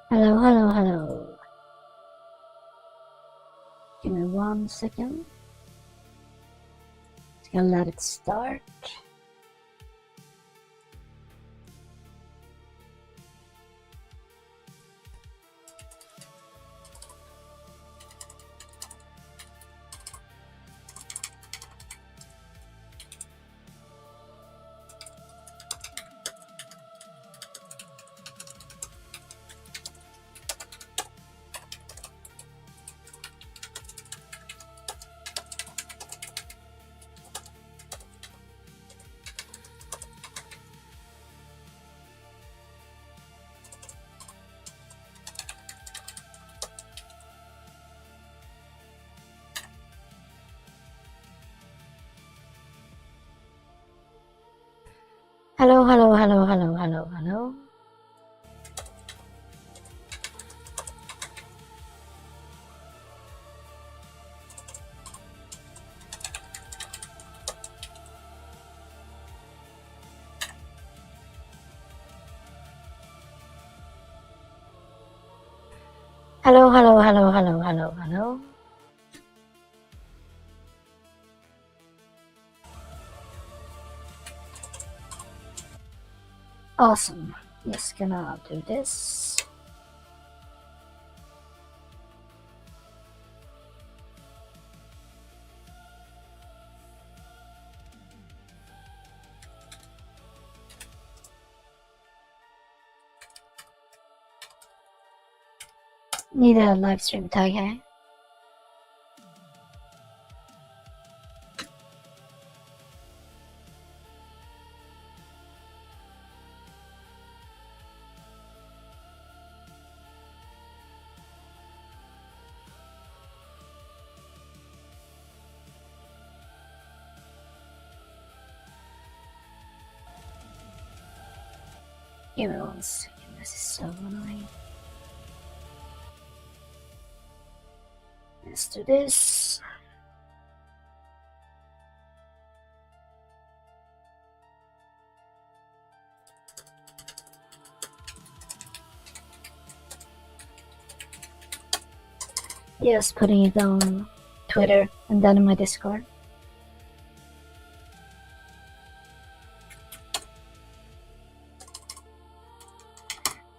Hello, hello, hello. Give me 1 second. Just gonna let it start. Hello, hello, hello, hello, hello, hello. Hello, hello, hello, hello, hello, hello. Awesome. Just gonna do this. Need a live stream tag, eh? Give me 1 second. This is so annoying. Let's do this. Yes, putting it on Twitter and then in my Discord.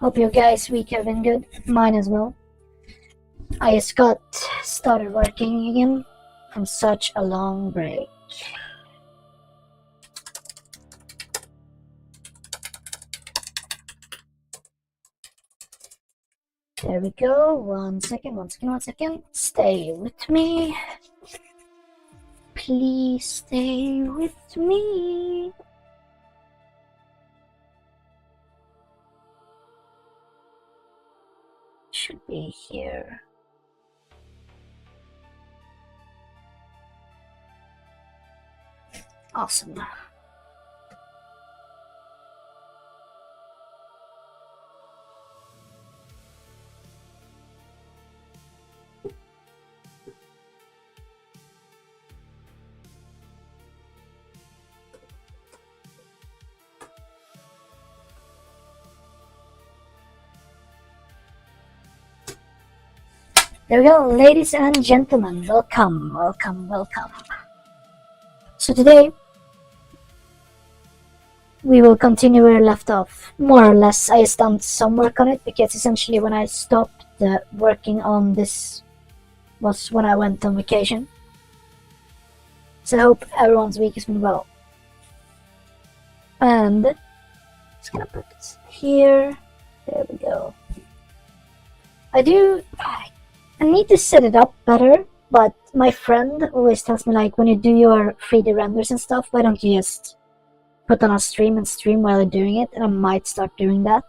Hope your guys' week have been good. Mine as well. I just got started working again from such a long break. There we go. 1 second, 1 second, 1 second. Stay with me. Please stay with me. Should be here. Awesome. There we go, ladies and gentlemen, welcome, welcome, welcome. So today, we will continue where we left off. More or less, I just done some work on it, because essentially when I stopped working on this was when I went on vacation. So I hope everyone's week has been well. And, just gonna put this here, there we go. I need to set it up better, but my friend always tells me, like, when you do your 3D renders and stuff, why don't you just put on a stream and stream while you're doing it? And I might start doing that.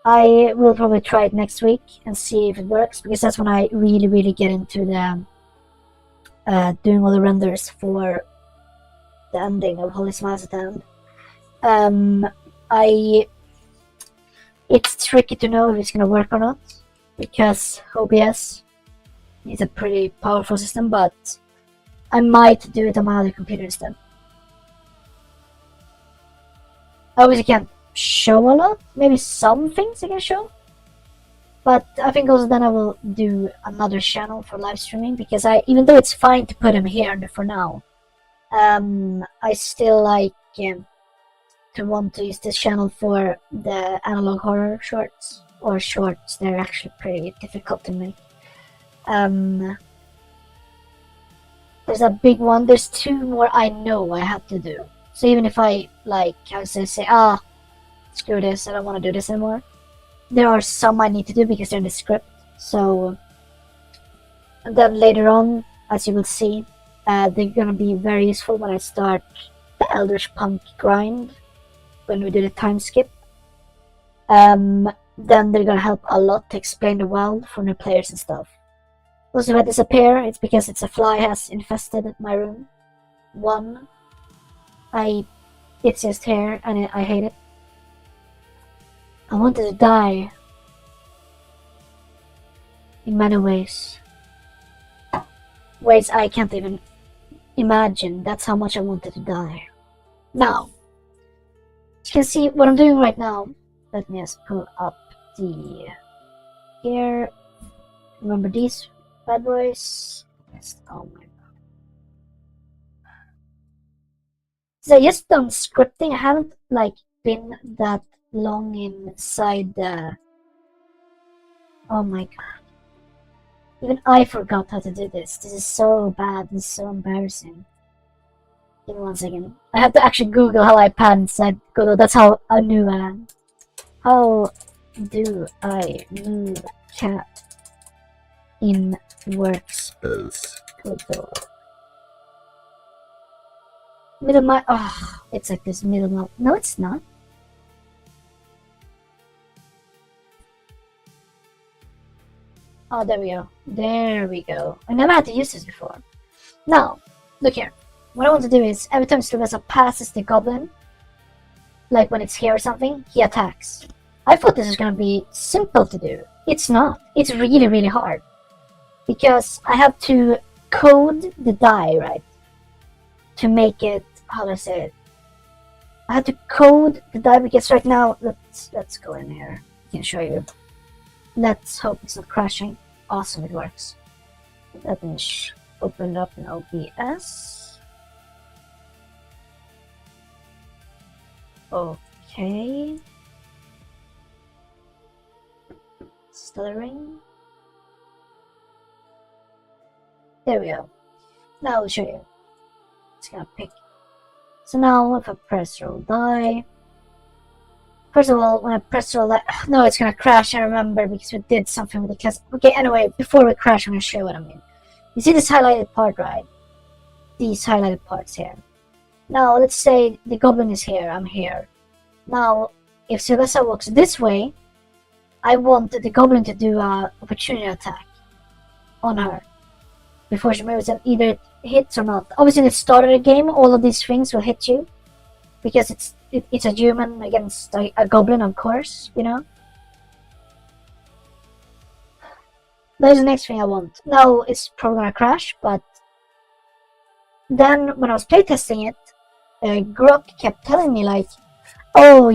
I will probably try it next week and see if it works, because that's when I really get into the doing all the renders for the ending of Holy Smiles at the end. It's tricky to know if it's gonna work or not, because OBS is a pretty powerful system, but I might do it on my other computer instead. I obviously can't show a lot, maybe some things I can show, But I think also then I will do another channel for live streaming, because even though it's fine to put him here for now, I still like to want to use this channel for the analog horror shorts, or shorts. They're actually pretty difficult to make. There's a big one. There's 2 more I know I have to do. So even if I say, screw this, I don't want to do this anymore, there are some I need to do because they're in the script. So, and then later on, as you will see, they're gonna be very useful when I start the Eldritch Punk grind, when we do the time skip. Then they're gonna help a lot to explain the world for new players and stuff. Also, if I disappear, it's because a fly has infested my room. 1, it's just here, and I hate it. I wanted to die in many ways. Ways I can't even imagine. That's how much I wanted to die. Now, you can see what I'm doing right now. Let me just pull up here. Remember these bad boys? Yes, oh my god. So I just done scripting. I haven't been that long inside the... Oh my god. Even I forgot how to do this. This is so bad. This is so embarrassing. Give me 1 second. I have to actually Google how I pan inside Godot. That's how I knew I am. How do I move cat in workspace Godot? Middle mouse. Oh, it's like this middle mouse. No, it's not. Oh, there we go. There we go. I never had to use this before. Now, look here. What I want to do is, every time Sylvester passes the goblin, like when it's here or something, he attacks. I thought this was gonna be simple to do. It's not. It's really, really hard. Because I have to code the die, right? To make it, how do I say it? I have to code the die, because right now, let's go in here. I can show you. Let's hope it's not crashing. Awesome, it works. Let me open it up in OBS. Okay. Stuttering. There we go. Now I'll show you. It's gonna pick. So now if I press roll die. First of all, when I press roll die, no, it's gonna crash. I remember, because we did something with the class. Okay, anyway, before we crash, I'm gonna show you what I mean. You see this highlighted part, right? These highlighted parts here. Now let's say the goblin is here. I'm here. Now, if Sylvester walks this way, I want the goblin to do a opportunity attack on her before she moves, and either it hits or not. Obviously, at the start of the game, all of these things will hit you, because it's a human against a goblin, of course, you know. That is the next thing I want. Now it's probably gonna crash, but then when I was playtesting it, Grok kept telling me like, "Oh,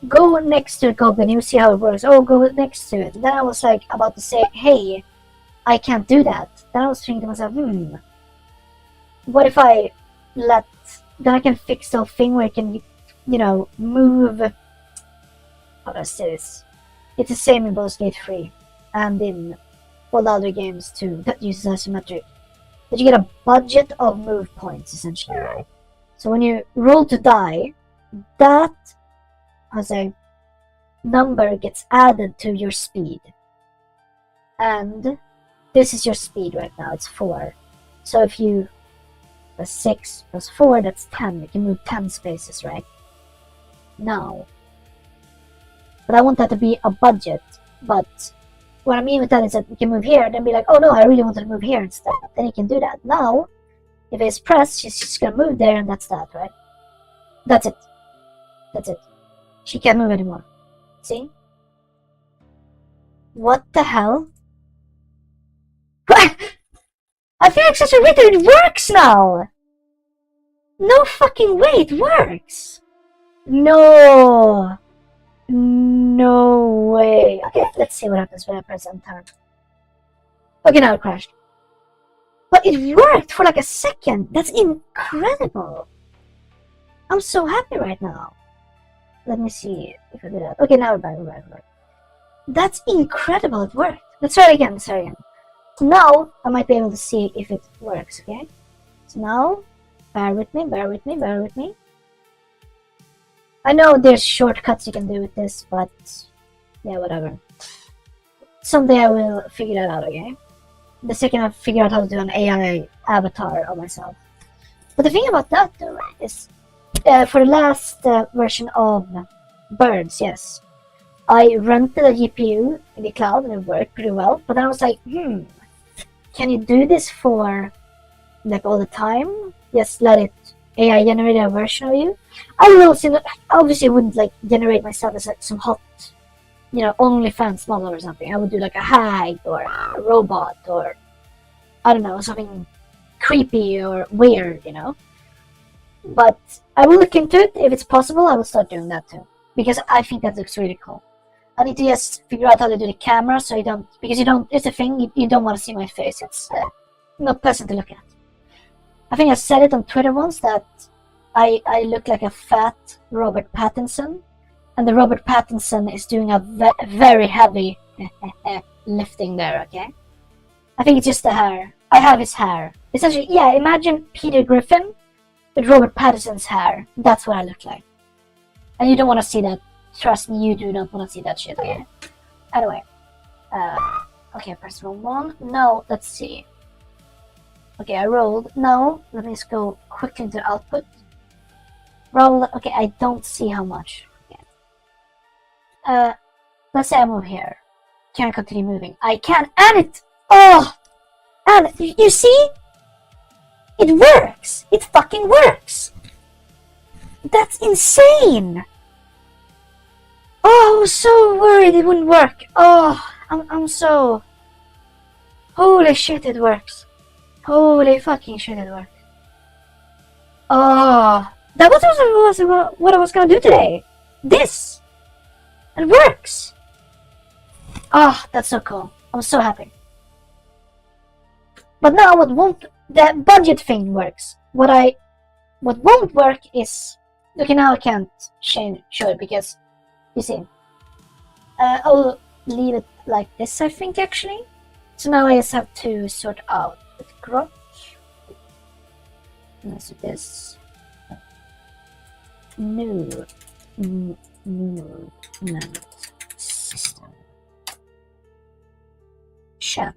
go next to the goblin, you see how it works. Oh, go next to it." Then I was like about to say, "Hey, I can't do that." Then I was thinking to myself, what if I then I can fix the thing where I can, you know, move. How do I say this? It's the same in both Gate 3 and in all the other games too that uses asymmetric. But you get a budget of move points essentially. Yeah. So when you roll to die, that as a number gets added to your speed. And this is your speed right now, it's 4. So if you plus 6 plus 4, that's 10. You can move 10 spaces, right? Now. But I want that to be a budget. But what I mean with that is that you can move here, then be like, oh no, I really wanted to move here instead. Then you can do that. Now, if it's pressed, she's just gonna move there, and that's that, right? That's it. That's it. She can't move anymore. See? What the hell? I feel like such a retard. It works now! No fucking way, it works! No! No way. Okay, let's see what happens when I press enter. Okay, now it crashed. But it worked for like a second. That's incredible. I'm so happy right now. Let me see if I do that. Okay, now we're back, we're back, we're back. That's incredible, it worked. Let's try it again, let's try it again. So now, I might be able to see if it works, okay? So now, bear with me, bear with me, bear with me. I know there's shortcuts you can do with this, but yeah, whatever. Someday I will figure that out, okay? The second I figure out how to do an AI avatar of myself. But the thing about that, though, right, is for the last version of Birds, yes, I rented a GPU in the cloud and it worked pretty well. But then I was like, can you do this for like all the time? Just let it AI generate a version of you. I will obviously wouldn't like generate myself as like some hot, OnlyFans model or something. I would do like a hag or a robot or I don't know, something creepy or weird, But I will look into it. If it's possible, I will start doing that too. Because I think that looks really cool. I need to just figure out how to do the camera so you don't, because it's a thing, you don't want to see my face. It's not pleasant to look at. I think I said it on Twitter once that I look like a fat Robert Pattinson, and the Robert Pattinson is doing a very heavy lifting there, okay? I think it's just the hair. I have his hair. Essentially, yeah, imagine Peter Griffin with Robert Pattinson's hair. That's what I look like. And you don't want to see that. Trust me, you do not want to see that shit, okay? Anyway. Okay, press wrong one. No, let's see. Okay, I rolled. No, let me just go quickly into output. Roll. Okay, I don't see how much. Okay. Let's say I move here. Can I continue moving? I can, and it. Oh, and you see, it works. It fucking works. That's insane. Oh, I was so worried it wouldn't work. Oh, I'm so. Holy shit, it works. Holy fucking shit, it works. Oh, that was what I was gonna do today. This. It works. Oh, that's so cool. I'm so happy. But now the budget thing works. What won't work is, okay, now I can't show it because, you see, I'll leave it like this, I think, actually. So now I just have to sort out the crotch. Let's do this. New movement system. Chat.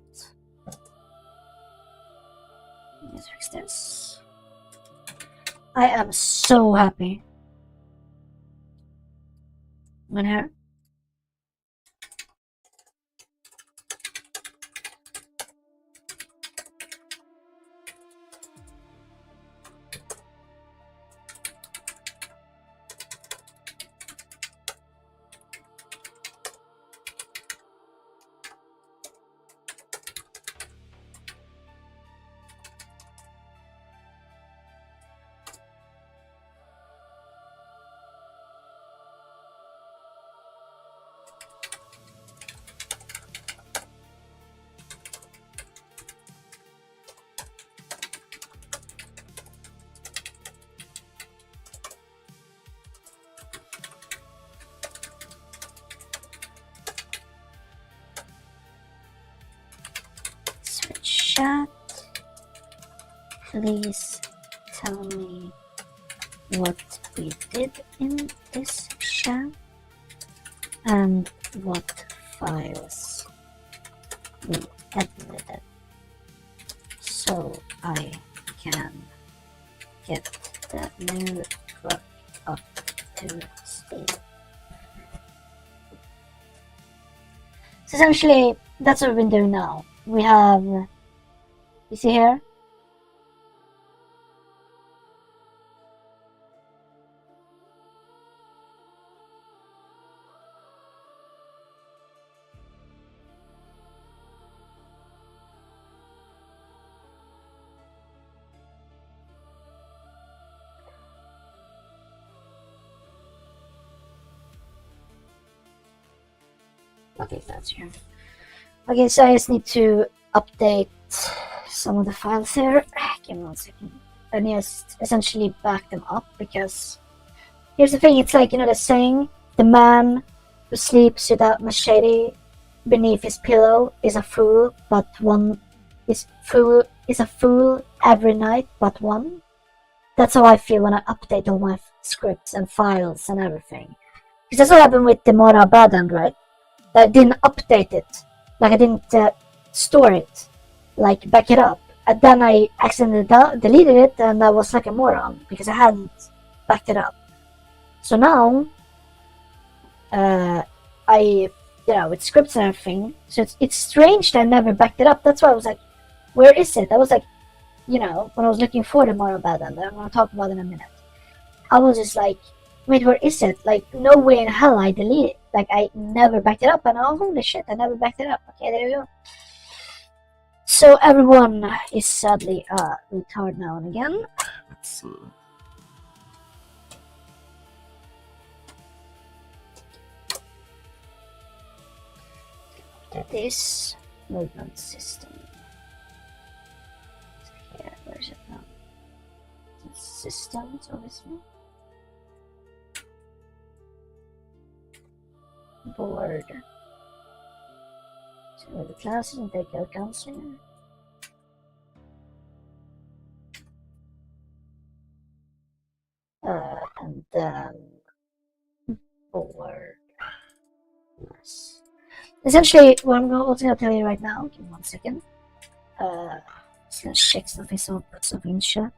Let's fix this. I am so happy. One here. Chat, please tell me what we did in this chat and what files we edited so I can get the new truck up to speed. So essentially, that's what we've been doing now. We have, you see here? Okay, that's here. Okay, so I just need to update some of the files here. Give me 1 second. And just essentially back them up, because here's the thing, it's like, you know the saying, the man who sleeps without machete beneath his pillow is a fool, but one is a fool every night but one. That's how I feel when I update all my scripts and files and everything. Because that's what happened with the Mora Badand, right? I didn't update it. Like, I didn't store it. Like, back it up. And then I accidentally deleted it, and I was like a moron, because I hadn't backed it up. So now, with scripts and everything, so it's strange that I never backed it up. That's why I was like, where is it? I was like, when I was looking for the Mora Badand, I'm going to talk about it in a minute. I was just like, wait, where is it? Like, no way in hell I deleted it. Like, I never backed it up, and oh, holy shit, I never backed it up. Okay, there we go. So everyone is sadly retarded now and again. Let's see. This movement system. Yeah, where is it now? Systems, obviously. Board. So the classes and take out counselor. And then board. Yes. Essentially, what I'm going to tell you right now. Give me 1 second. Just gonna check something, so I'll put something in chat.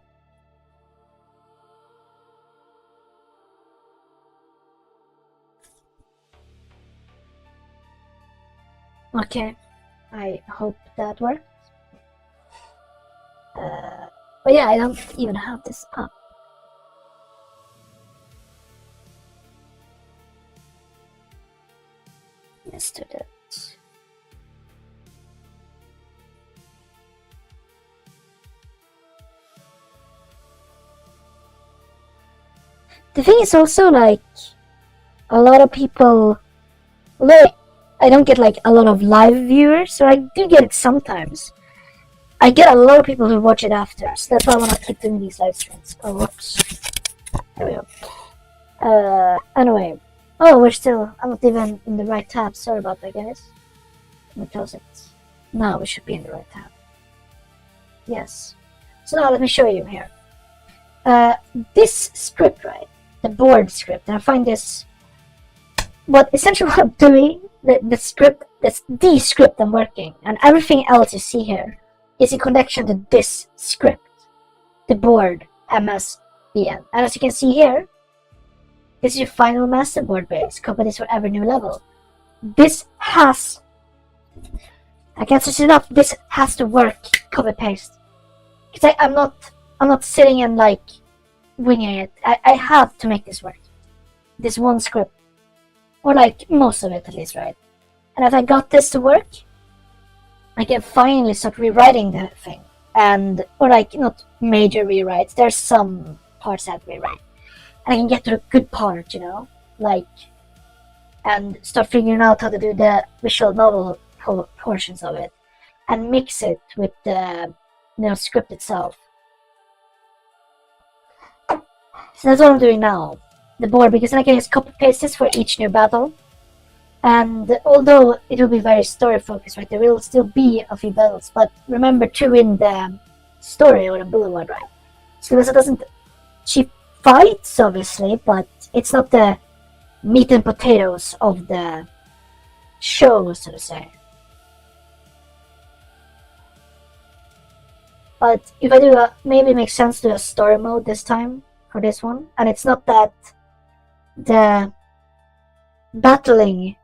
Okay, I hope that worked. But yeah, I don't even have this up. Let's do that. The thing is also, like, a lot of people, like, I don't get like a lot of live viewers, so I do get it sometimes. I get a lot of people who watch it after, so that's why I want to keep doing these live streams. Oh, whoops. There we go. Anyway. Oh, I'm not even in the right tab. Sorry about that, guys. Let me close it. Now we should be in the right tab. Yes. So now let me show you here. This script, right? The board script. And I find this... But essentially what I'm doing, the script, that's the script I'm working. And everything else you see here is in connection to this script. The board MSBN. And as you can see here, this is your final masterboard base. Copy this for every new level. This has... I can't stress enough, this has to work. Copy paste. Because I'm not sitting and like winging it. I have to make this work. This one script. Or like most of it at least, right? And if I got this to work, I can finally start rewriting the thing. And, or like, not major rewrites, there's some parts I have to rewrite. And I can get to the good part, like, and start figuring out how to do the visual novel portions of it. And mix it with the, script itself. So that's what I'm doing now. The board, because then I can just copy paste this for each new battle. And although it will be very story focused, right, there will still be a few battles, but remember to win the story or the boulevard, right? So this doesn't cheap fights, obviously, but it's not the meat and potatoes of the show, so to say. But if I do maybe it makes sense to do a story mode this time for this one, and it's not that the battling,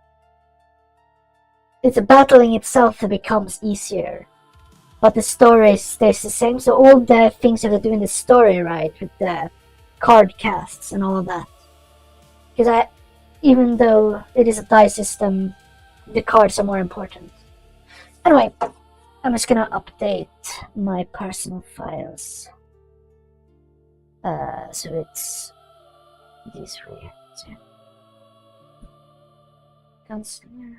it's the battling itself that becomes easier, but the story stays the same. So all the things you have to do in the story, right, with the card casts and all of that, because even though it is a die system, the cards are more important. Anyway, I'm just gonna update my personal files. So it's these three. So, Gunslinger.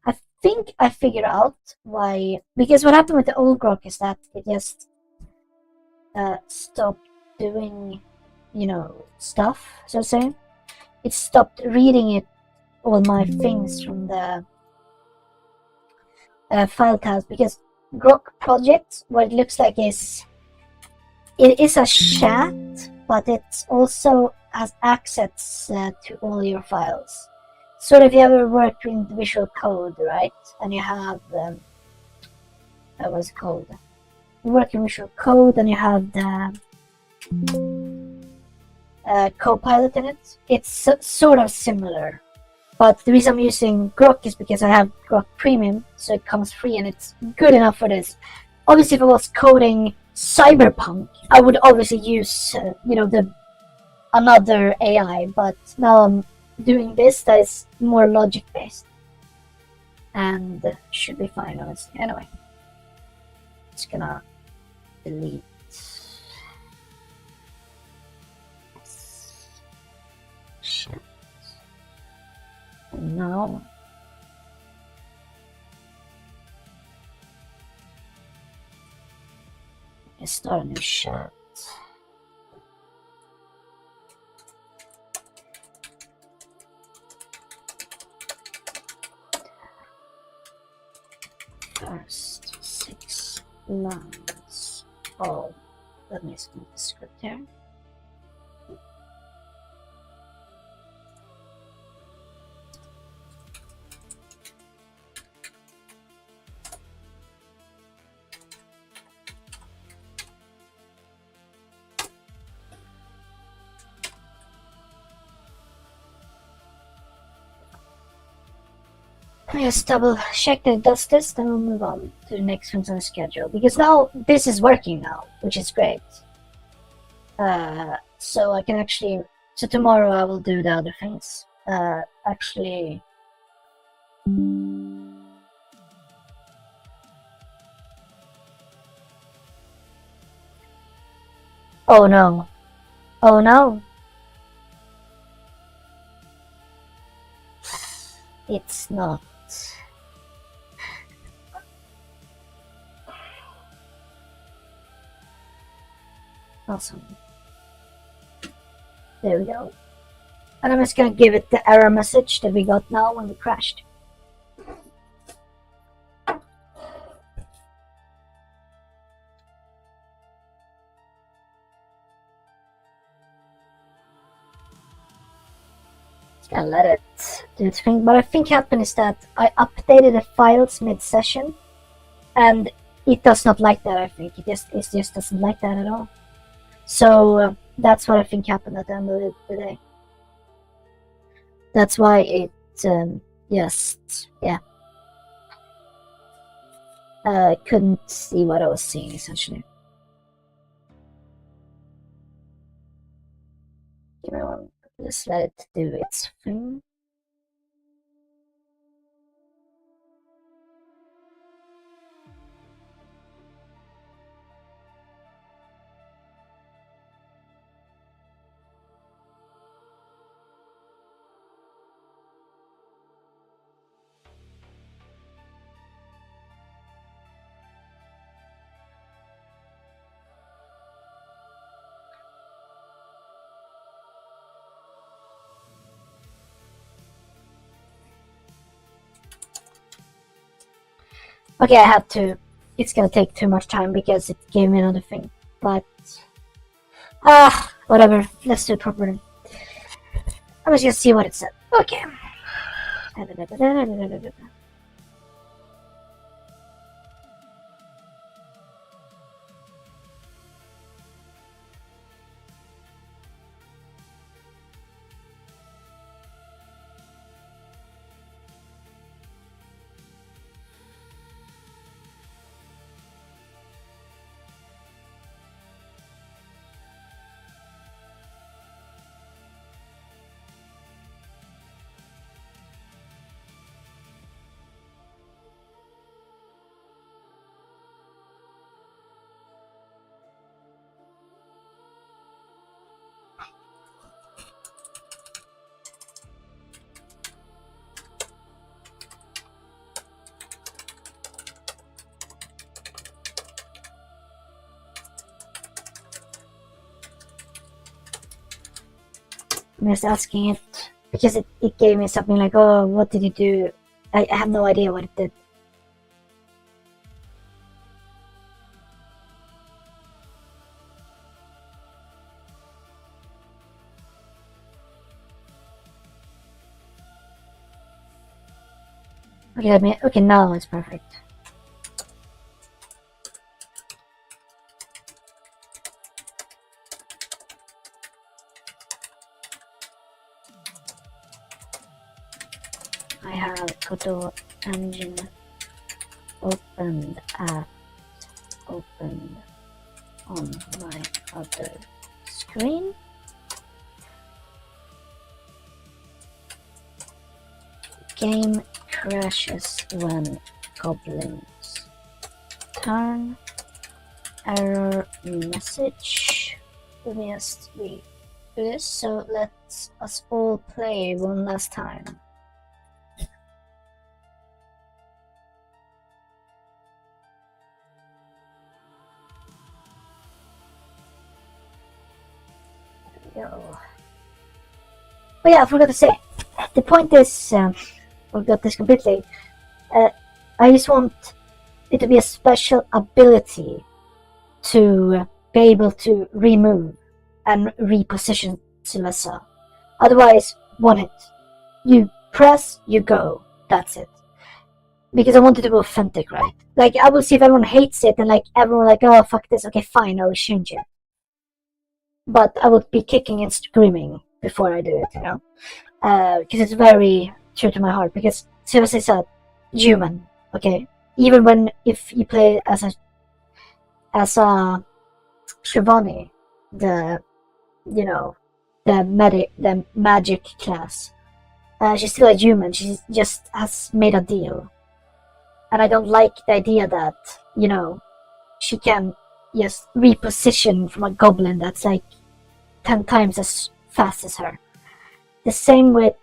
I think I figured out why. Because what happened with the old grok is that it just stopped doing, stuff. So to say, it stopped reading all my things from the file tabs because grok project, what it looks like is it is a chat, but it also has access to all your files. So if you ever worked with Visual Code, right, and you have what's it called? You work in Visual Code and you have the Copilot in it. It's sort of similar, but the reason I'm using Grok is because I have Grok Premium, so it comes free and it's good enough for this. Obviously, if I was coding Cyberpunk, I would obviously use the another AI, but now I'm doing this that is more logic based and should be fine, honestly. Anyway, just gonna delete. Shit. No. Let's start a new chat. First 6 lines. Oh, let me skip the script here. I just double check that it does this, then we'll move on to the next ones on the schedule. Because now this is working now, which is great. So I can actually. So tomorrow I will do the other things. Actually. Oh no. Oh no. It's not. Awesome. There we go. And I'm just gonna give it the error message that we got now when we crashed. Just gonna let it do its thing. What I think happened is that I updated the files mid-session, and it does not like that. I think it just doesn't like that at all. So that's what I think happened at the end of the day. That's why it just couldn't see what I was seeing essentially. Give me one. Just let it do its thing. Okay, I had to. It's gonna take too much time because it gave me another thing. But whatever. Let's do it properly. I'm just gonna see what it said. Okay. I'm just asking it because it gave me something like, oh, what did you do? I have no idea what it did. Okay, okay, now it's perfect. I have Godot Engine opened on my other screen. Game crashes when goblins turn. Error message. Let me just read this. So let us all play one last time. Go. Oh yeah, I forgot to say. The point is, forgot this completely. I just want it to be a special ability to be able to remove and reposition Sylvester. Otherwise, one hit. You press, you go. That's it. Because I want it to be authentic, right? Like, I will see if everyone hates it and like everyone like, oh fuck this, okay fine, I will change it. But I would be kicking and screaming before I do it, you know? Because it's very true to my heart. Because seriously said, human, okay? Even when if you play as a Shivani, the the magic class, she's still a human. She just has made a deal, and I don't like the idea that she can just reposition from a goblin that's like 10 times as fast as her. The same with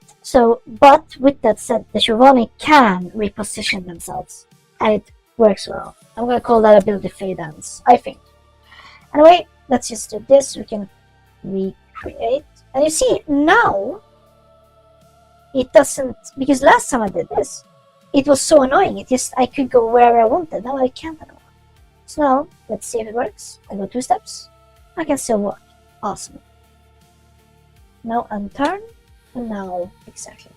but with that said, the Shivani can reposition themselves, and it works well. I'm gonna call that ability Fade Dance, I think. Anyway, let's just do this. We can recreate, and you see now it doesn't, because last time I did this, it was so annoying. It just I could go wherever I wanted. Now I can't anymore. So now let's see if it works. I go 2 steps. I can still walk. Awesome. Now unturn, and now exactly.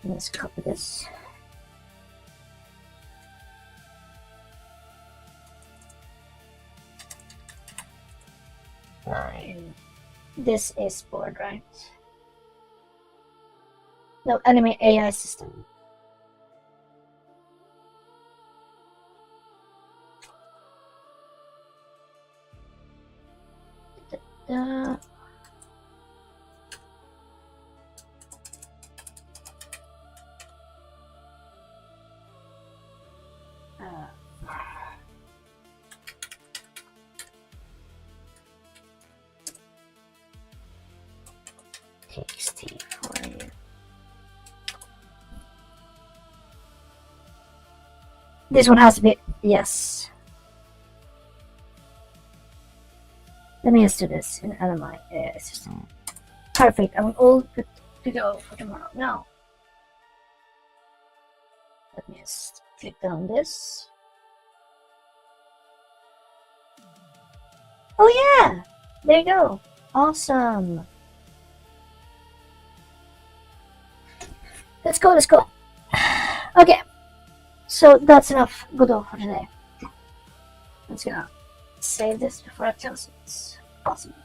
Let's copy this. This is board, right? No, enemy AI system. Da-da. TXT for you. This one has to be yes. Let me just do this in LMI system. Perfect. I'm all good to go for tomorrow. Now, let me just click down this. Oh yeah, there you go. Awesome. Let's go. Okay, so that's enough Godot for today. Let's go. Save this before I close it. Awesome.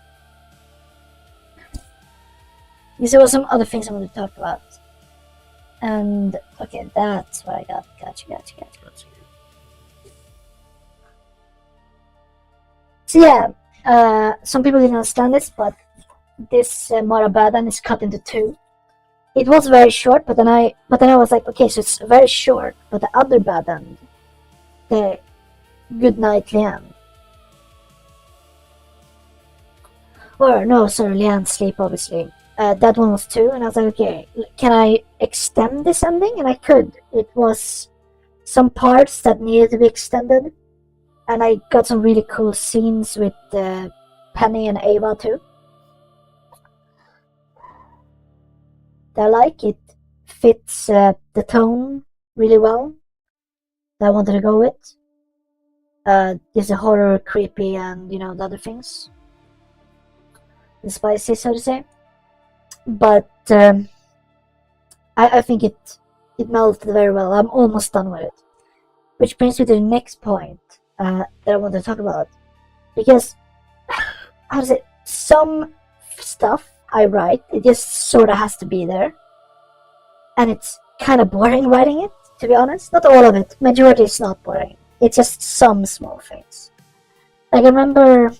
Because there were some other things I wanted to talk about. And, okay, that's what I got. Gotcha. So yeah, some people didn't understand this, but this Marabadan is cut into 2. It was very short, but then I was like, okay, so it's very short, but the other Badan, the Goodnight Lian. Or no, sorry, Lian Sleep, obviously. That one was 2, and I was like, okay, can I extend this ending? And I could. It was some parts that needed to be extended, and I got some really cool scenes with Penny and Ava too. that I like. It fits the tone really well that I wanted to go with. Is a horror, creepy, and the other things, the spicy, so to say. But I think it melted very well. I'm almost done with it, which brings me to the next point that I want to talk about. Because how does it? Some stuff I write, it just sort of has to be there, and it's kind of boring writing it. To be honest, not all of it. Majority is not boring. It's just some small things. Like I remember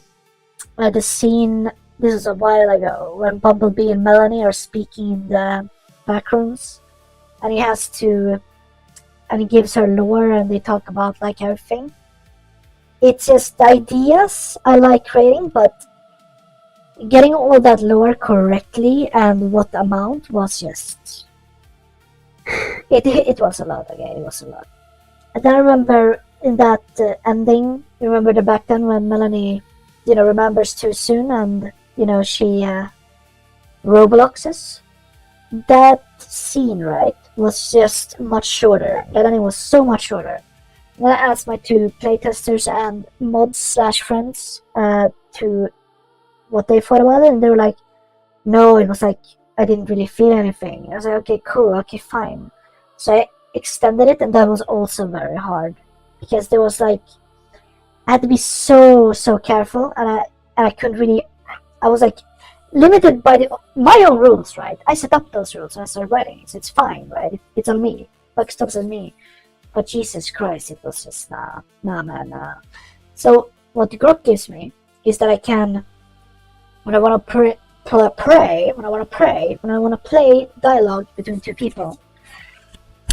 the scene. This was a while ago when Bumblebee and Melanie are speaking in the back rooms, and he gives her lore, and they talk about like everything. It's just the ideas I like creating, but getting all that lore correctly and what amount was just it was a lot. Okay, it was a lot. And then I remember in that ending, you remember the back then when Melanie, remembers too soon, and she Robloxes. That scene, right, was just much shorter. That ending was so much shorter. Then I asked my two playtesters and mods/friends to what they thought about it, and they were like, no, it was like I didn't really feel anything. I was like, okay, cool, okay, fine. So I extended it, and that was also very hard because there was like I had to be so careful, and I couldn't really. I was like limited by my own rules, right? I set up those rules when I started writing, so it's fine, right? It's on me. Buck stops on me. But Jesus Christ, it was just nah, man, nah. So what the Grok gives me is that I can, when I want to when I want to play dialogue between two people,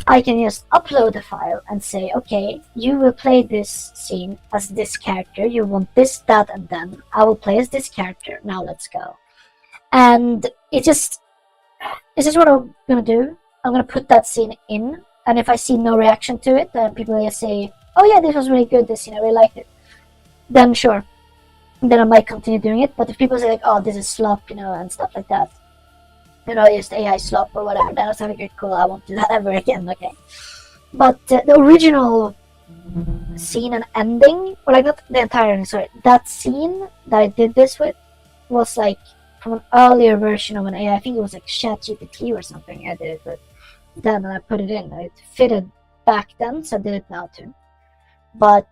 I can just upload the file and say, okay, you will play this scene as this character. You want this, that, and then I will play as this character. Now let's go. And it's just what I'm gonna do. I'm gonna put that scene in, and if I see no reaction to it, then people just say, "Oh yeah, this was really good. This scene, I really liked it." Then sure, then I might continue doing it. But if people say like, "Oh, this is slop," and stuff like that, just AI slop or whatever, then I say, "Okay, cool. I won't do that ever again." Okay. But the original scene and ending, or like not the entire, sorry, that scene that I did this with was like from an earlier version of an AI. I think it was like ChatGPT or something. I did it with then, and I put it in. It fitted back then, so I did it now too. But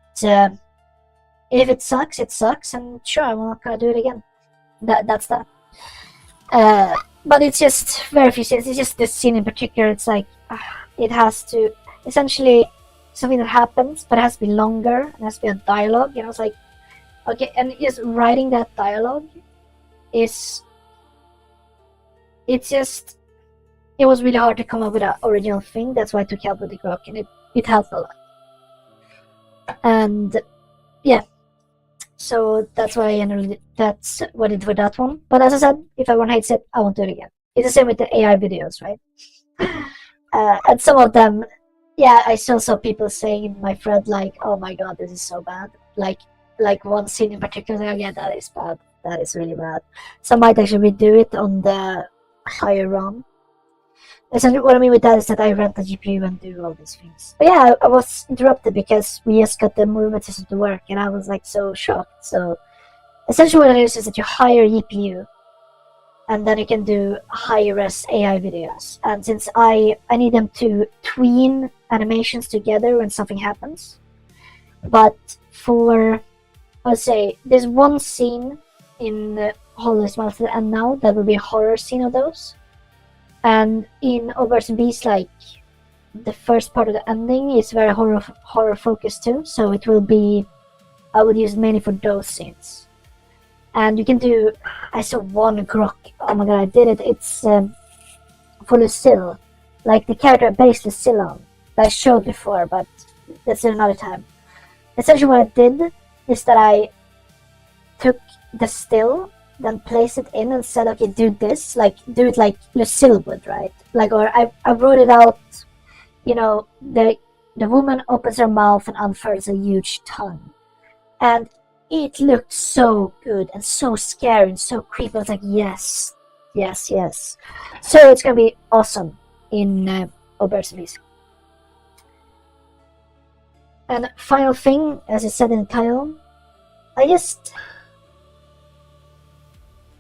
if it sucks, it sucks, and sure, I'm not gonna do it again. That's that. But it's just very few scenes. It's just this scene in particular. It's like it has to essentially something that happens, but it has to be longer. It has to be a dialogue. It's like okay, and just writing that dialogue is it was really hard to come up with an original thing. That's why I took help with the Grok, and it helped a lot. And yeah, so that's what that's what I did for that one. But as I said, if everyone hates it, I won't do it again. It's the same with the AI videos, right? And some of them, yeah, I still saw people saying in my thread like, "Oh my god, this is so bad." Like one scene in particular, like, "Oh yeah, that is bad. That is really bad." So I might actually redo it on the higher ROM. Essentially, what I mean with that is that I rent a GPU and do all these things. But yeah, I was interrupted because we just got the movement system to work, and I was like so shocked. So essentially, what it is that you hire a GPU, and then you can do high-res AI videos. And since I need them to tween animations together when something happens, but for I'll say there's one scene in Hollis Monster and now that will be a horror scene of those. And in Oppurtunity Beast, like the first part of the ending is very horror focused too, so it will be I would use mainly for those scenes. And you can do I saw one Grok, oh my god, I did it. It's for Lucille, like the character I based Lucille on that I showed before, but that's another time. Essentially what I did is that I took the still, then place it in and said, okay, do this, like do it like Lucille would, right? Like, or I wrote it out, the woman opens her mouth and unfurls a huge tongue, and it looked so good and so scary and so creepy. I was like, yes, Yes, yes. So it's gonna be awesome in Oppurtunity. And final thing, as I said in the title, I just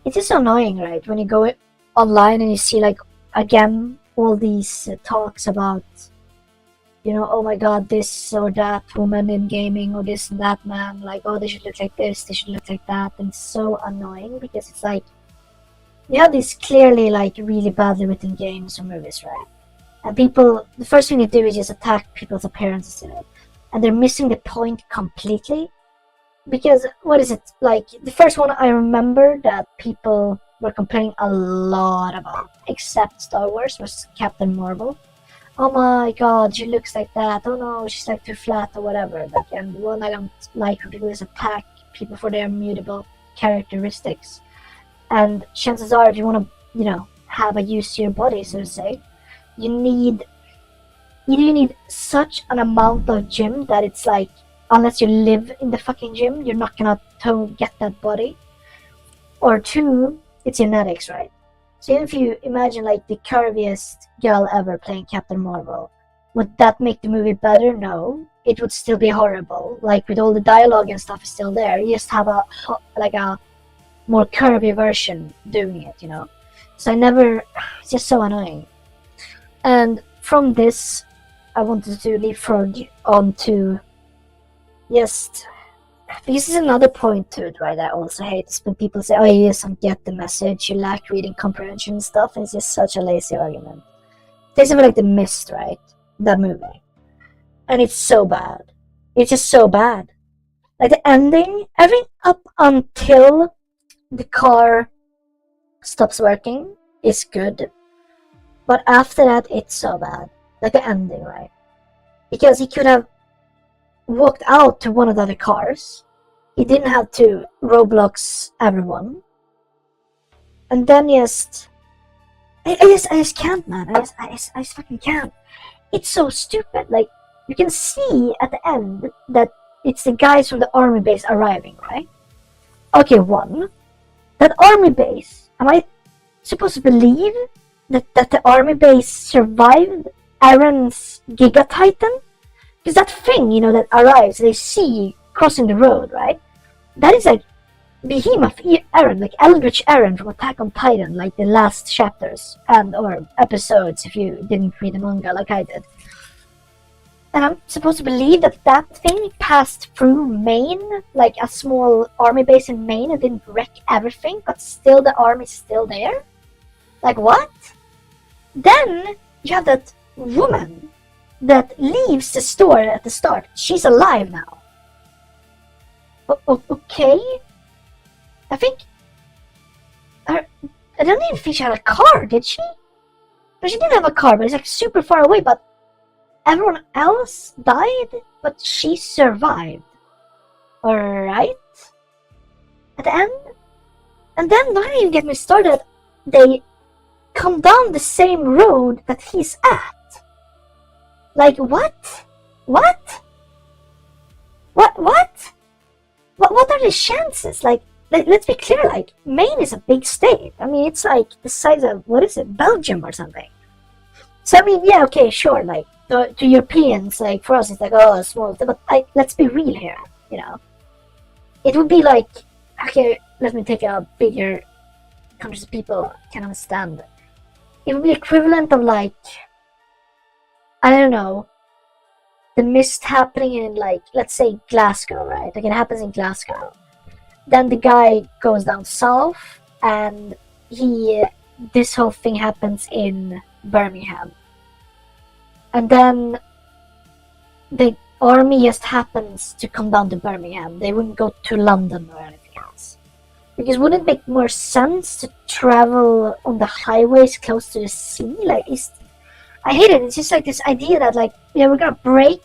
it's just annoying, right? When you go online and you see like again all these talks about, you know, oh my god, this or that woman in gaming or this and that man, like, oh, they should look like this, they should look like that, and it's so annoying because it's like you have these clearly like really badly written games or movies, right? And people, the first thing they do is just attack people's appearances in it, and they're missing the point completely. Because what is it like? The first one I remember that people were complaining a lot about, except Star Wars, was Captain Marvel. Oh my god, she looks like that. Oh no, she's like too flat or whatever. Like, and one I don't like her to do is attack people for their mutable characteristics. And chances are, if you want to, you know, have a use to your body, so to say, you need such an amount of gym that it's like, unless you live in the fucking gym, you're not gonna get that body. Or two, it's genetics, right? So even if you imagine like the curviest girl ever playing Captain Marvel, would that make the movie better? No. It would still be horrible. Like with all the dialogue and stuff is still there. You just have a more curvy version doing it, you know? So it's just so annoying. And from this, I wanted to leapfrog onto just, this is another point to it, right? I also hate is when people say, oh, you just don't get the message, you lack reading comprehension and stuff, and it's just such a lazy argument. Take something like The Mist, right? That movie. And it's so bad. It's just so bad. Like the ending, everything up until the car stops working is good. But after that, it's so bad. Like the ending, right? Because he could have walked out to one of the other cars. He didn't have to Roblox everyone. And then I just can't, man. I just fucking can't. It's so stupid. Like, you can see at the end that it's the guys from the army base arriving, right? Okay, one. That army base, am I supposed to believe that the army base survived Aaron's Giga Titan? Because that thing, you know, that arrives, they see crossing the road, right? That is like Behemoth Aaron, like Eldritch Aaron from Attack on Titan, like the last chapters and or episodes if you didn't read the manga like I did. And I'm supposed to believe that that thing passed through Maine, like a small army base in Maine, and didn't wreck everything, but still the army's still there? Like what? Then you have that woman that leaves the store at the start. She's alive now. Okay? I think... I don't even think she had a car, did she? No, she didn't have a car, but it's like super far away, but everyone else died, but she survived. Alright? At the end? And then, don't even get me started, they come down the same road that he's at. Like, what? What? What are the chances? Like, let's be clear, like, Maine is a big state. I mean, it's like the size of, what is it, Belgium or something. So, I mean, yeah, okay, sure, like, to Europeans, like, for us, it's like, oh, small, but let's be real here, you know. It would be like, okay, let me take a bigger countries people can understand. It would be equivalent of, like, I don't know, the Mist happening in, like, let's say Glasgow, right? Like, it happens in Glasgow. Then the guy goes down south, and this whole thing happens in Birmingham. And then the army just happens to come down to Birmingham. They wouldn't go to London or anything else. Because wouldn't it make more sense to travel on the highways close to the sea? Like, I hate it. It's just like this idea that, like, yeah, we're gonna break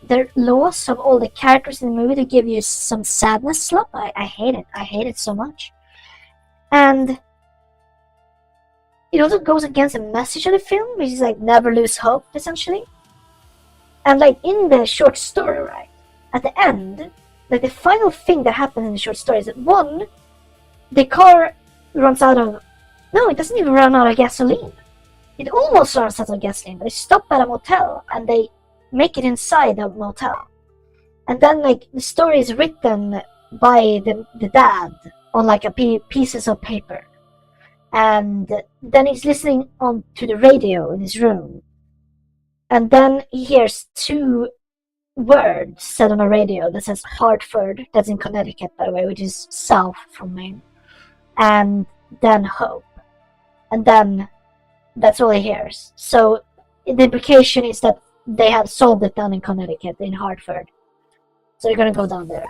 the laws of all the characters in the movie to give you some sadness slop. I hate it. I hate it so much. And it also goes against the message of the film, which is like never lose hope, essentially. And like in the short story, right, at the end, like the final thing that happens in the short story is that one, the car runs out of No, it doesn't even run out of gasoline. It almost runs out of gasoline. They stop at a motel and they make it inside a motel. And then like the story is written by the dad on like pieces of paper. And then he's listening on to the radio in his room. And then he hears two words said on a radio that says Hartford, that's in Connecticut by the way, which is south from Maine. And then hope. And then that's all he hears. So the implication is that they have solved it down in Connecticut, in Hartford. So they're gonna go down there.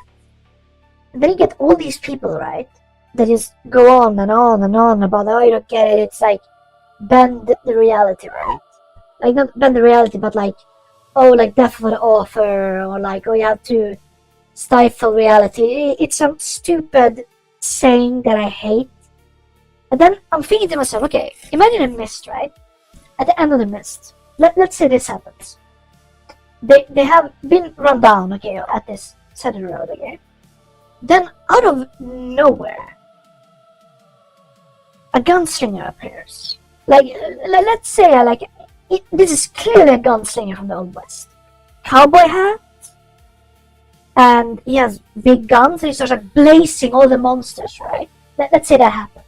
And then you get all these people, right? That just go on and on and on about, oh, you don't get it. It's like bend the reality, right? Like not bend the reality, but like, oh, like death of an author, or like, oh, you have to stifle reality. It's some stupid saying that I hate. And then I'm thinking to myself, okay, imagine a mist, right? At the end of the mist, let's say this happens. They have been run down, okay, at this side of the road, okay? Then out of nowhere, a gunslinger appears. Like, let's say, this is clearly a gunslinger from the Old West. Cowboy hat, and he has big guns, and he starts like blazing all the monsters, right? Let's say that happens.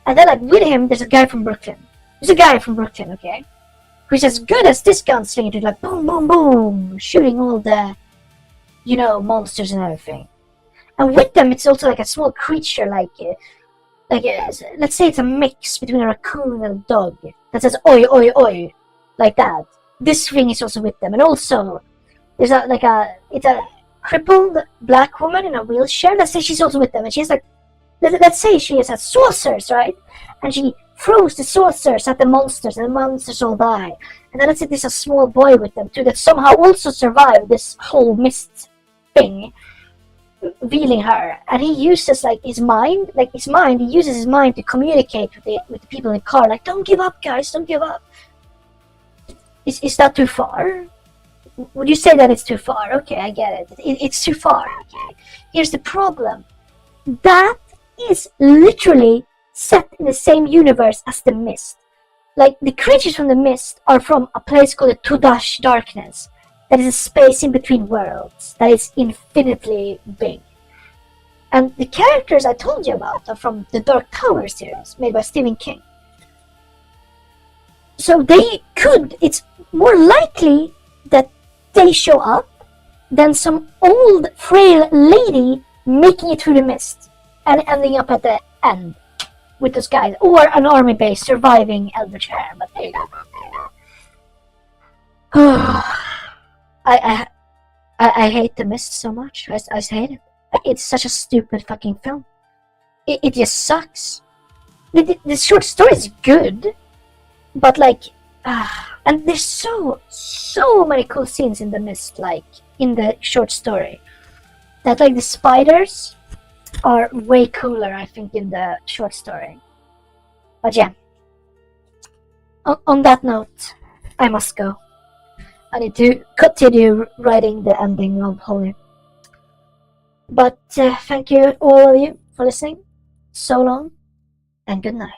And then like with him, there's a guy from Brooklyn. Okay? Who's as good as this gunslinger to like boom, boom, boom, shooting all the, monsters and everything. And with them, it's also like a small creature, let's say it's a mix between a raccoon and a dog that says oi, oi, oi, like that. This thing is also with them. And also, there's it's a crippled black woman in a wheelchair. Let's say she's also with them. And she's like, let's say she has saucers, right? And she throws the saucers at the monsters, and the monsters all die. And then let's say there's a small boy with them too that somehow also survived this whole mist thing, revealing her. And he uses he uses his mind to communicate with the people in the car, like, don't give up, guys, don't give up. Is that too far? Would you say that it's too far? Okay, I get it. It's too far. Okay. Here's the problem. That is literally set in the same universe as the Mist. Like, the creatures from the Mist are from a place called the Tudash Darkness. That is a space in between worlds. That is infinitely big. And the characters I told you about are from the Dark Tower series, made by Stephen King. So it's more likely that they show up than some old, frail lady making it through the mist and ending up at the end with those guys, or an army base surviving Eldritch Hair. But there you go. I hate The Mist so much. I just hate it. It's such a stupid fucking film. It just sucks. The short story is good, but and there's so many cool scenes in The Mist, like in the short story, that the spiders are way cooler, I think, in the short story. But yeah, on that note, I must go. I need to continue writing the ending of Holy. But thank you, all of you, for listening. So long, and good night.